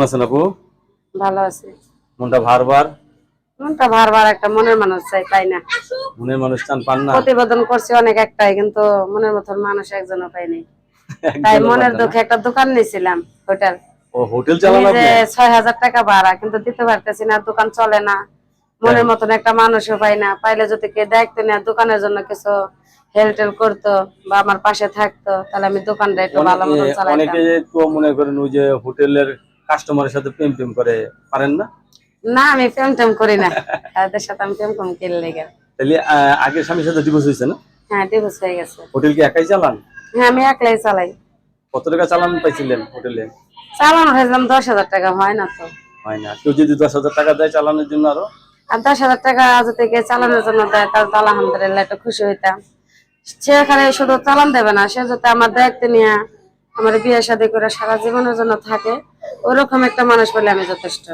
আছেন আপু? ভালো আছি। মনটা ভারবার। মনটা বারবার একটা মনের মানুষ চাই, পাই না। মনের মানুষ চান, পান না? প্রতিবেদন করছি অনেক একটাই, কিন্তু মনের মতন মানুষ একজনও পাইনি। তাই একজনও মনের পান না? দুঃখে একটা দোকান নিয়েছিলাম, হোটেল। ও, হোটেল চালান যে আপনি? ৬,০০০ টাকা ভাড়া, কিন্তু দিতে পারতেছি না, দোকান চলে না। মনের মতন একটা মানুষও পাই না। পাইলে যদি কে দায়িত্ব নেয় দোকানের জন্য, কিছু হেলটেল করতো বা আমার পাশে থাকতো, তাহলে আমি দোকানটা একটু ভালো মতন চালাইতাম। অনেকে তো মনে করেন ওই যে হোটেলের কাস্টমারের সাথে প্রেম টেম করে, পারেন না? না, আমি প্রেম টেম করি না, তাদের সাথে আমি প্রেম কম কিনলে গে। তাহলে আগের স্বামীর সাথে ডিভোর্স হয়েছে না? হ্যাঁ, ডিভোর্স হয়ে গেছে। হোটেল কি একাই চালান? হ্যাঁ, আমি একলাই চালাই। কত টাকা চালান পাইছিলেন হোটেলে? চালানো হয়েছিলাম ১০,০০০ টাকা, হয় না তো। হয় না? কেউ যদি 10,000 টাকা দেয় চালানোর জন্য আরো? আর ১০,০০০ টাকা যদি কেউ চালানোর জন্য দেয়, তাহলে তো আলহামদুলিল্লাহ একটু খুশি হইতাম। সে এখানে শুধু চালান দেবে না, সে যাতে আমার দায়িত্ব নিয়ে আমার বিয়ে শাদী করে সারা জীবনের জন্য থাকে, ওরকম একটা মানুষ পেলে আমি যথেষ্ট।